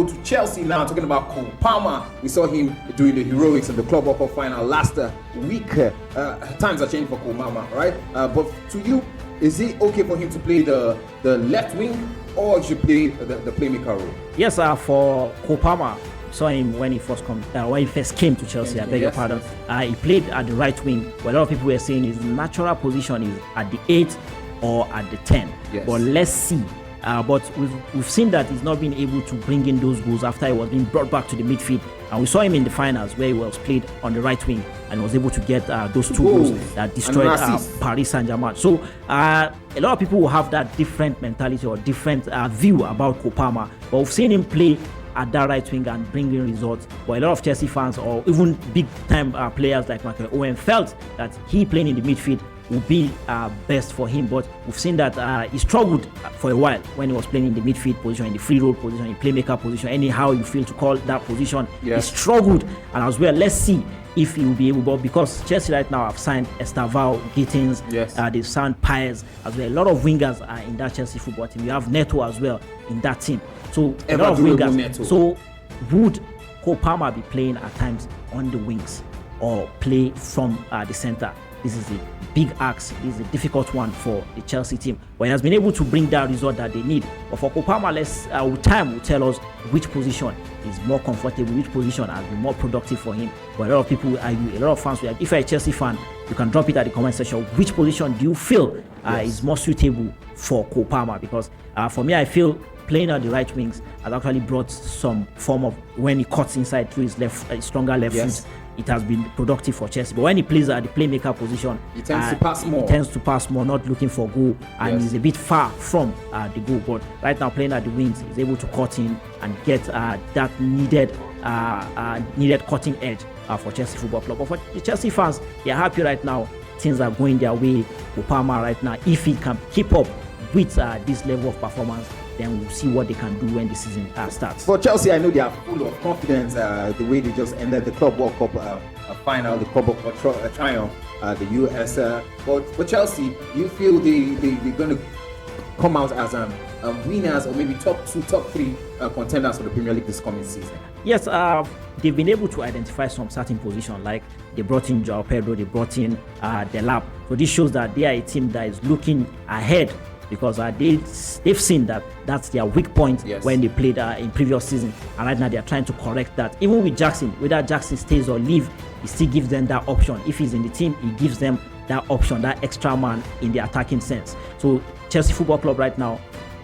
go to Chelsea now, talking about Cole Palmer. We saw him doing the heroics in the Club World Cup final last week. Times are changing for Cole Palmer, right? But to you, is it okay for him to play the left wing, or should play the playmaker role? Yes, for Cole Palmer, saw him when he first came to Chelsea. I beg your pardon. He played at the right wing. What a lot of people were saying his natural position is at the 8 or at the 10. Yes. But let's see. But we've seen that he's not been able to bring in those goals after he was being brought back to the midfield. And we saw him in the finals where he was played on the right wing and was able to get those 2 goals that destroyed Paris Saint-Germain. So a lot of people will have that different mentality or different view about Cole Palmer. But we've seen him play at that right wing and bring in results. But a lot of Chelsea fans or even big time players like Michael Owen felt that he playing in the midfield would be best for him. But we've seen that he struggled for a while when he was playing in the midfield position, in the free role position, in playmaker position, anyhow you feel to call that position. Yes. He struggled, and as well, let's see if he will be able. But because Chelsea right now have signed Estevao, Gittins, they've signed Paez as well. A lot of wingers are in that Chelsea football team. You have Neto as well in that team. So a lot of wingers. Neto. So would Cole Palmer be playing at times on the wings or play from the center? This is a big ask. This is a difficult one for the Chelsea team. But he has been able to bring that result that they need. But for Cole Palmer, time will tell us which position is more comfortable, which position has been more productive for him. But a lot of people will argue, a lot of fans will argue. If you're a Chelsea fan, you can drop it at the comment section. Which position do you feel is more suitable for Cole Palmer? Because for me, I feel playing on the right wings has actually brought some form of, when he cuts inside through his stronger left foot, it has been productive for Chelsea. But when he plays at the playmaker position, he tends to pass more. He tends to pass more, not looking for goal, and he's a bit far from the goal. But right now, playing at the wings, he's able to cut in and get that needed cutting edge for Chelsea Football Club. But for the Chelsea fans, they are happy right now. Things are going their way. Palmer right now, if he can keep up with this level of performance, then we'll see what they can do when the season starts. For Chelsea, I know they are full of confidence the way they just ended the Club World Cup final, the Club World Cup triumph, the US. But for Chelsea, you feel they're going to come out as winners, or maybe top 2, top 3 contenders for the Premier League this coming season? Yes, they've been able to identify some certain position, like they brought in João Pedro, they brought in Delap. So this shows that they are a team that is looking ahead, because they've seen that that's their weak point when they played in previous season, and right now they are trying to correct that. Even with Jackson, whether Jackson stays or leave, he still gives them that option. If he's in the team, he gives them that option, that extra man in the attacking sense. So Chelsea Football Club right now,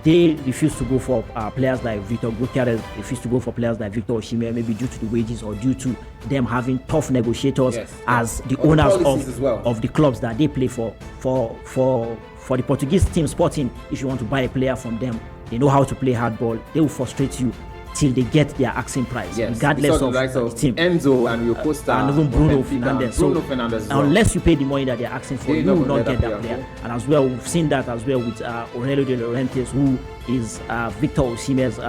they refuse to go for players like Victor Gutierrez, refuse to go for players like Victor Osimhen, maybe due to the wages or due to them having tough negotiators as the owners of the clubs that they play for. For the Portuguese team, Sporting, if you want to buy a player from them, they know how to play hardball. They will frustrate you till they get their asking price, regardless of the team. Enzo and Costa and even Bruno Fernandes. Unless you pay the money that they're asking for, you will not get that player. And as well, we've seen that as well with Aurelio De Laurentiis, who is Victor Osimhen's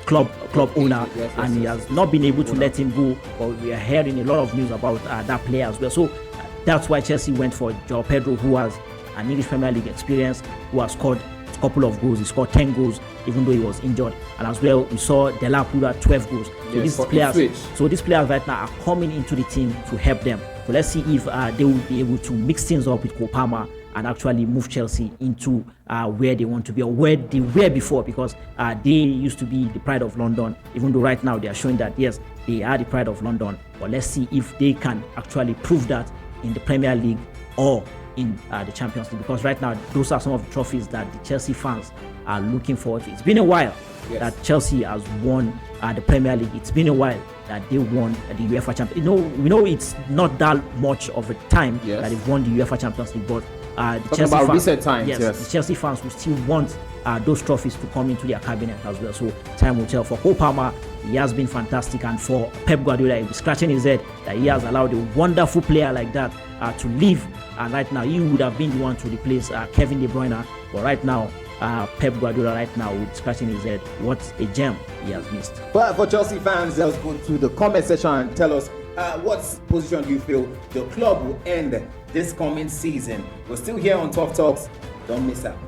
club owner, and he has not been able to let him go. But we are hearing a lot of news about that player as well. So that's why Chelsea went for João Pedro, who has an English Premier League experience, who has scored a couple of goals. He scored 10 goals even though he was injured. And as well, we saw Delap who had 12 goals. So these players right now are coming into the team to help them. So let's see if they will be able to mix things up with Cole Palmer and actually move Chelsea into where they want to be, or where they were before, because they used to be the pride of London, even though right now they are showing that yes, they are the pride of London. But let's see if they can actually prove that in the Premier League or in the Champions League, because right now those are some of the trophies that the Chelsea fans are looking forward to. It's been a while that Chelsea has won the Premier League. It's been a while that they won the UEFA Champions League. We know it's not that much of a time that they've won the UEFA Champions League, but the Chelsea fans, recent times, the Chelsea fans will still want those trophies to come into their cabinet as well. So time will tell. For Cole Palmer, he has been fantastic, and for Pep Guardiola, he'll be scratching his head that he has allowed a wonderful player like that to leave. And right now, he would have been the one to replace Kevin De Bruyne. But right now, Pep Guardiola right now would be scratching his head. What a gem he has missed. But for Chelsea fans, let's go to the comment section and tell us what position do you feel the club will end this coming season. We're still here on Talk Talks. Don't miss out.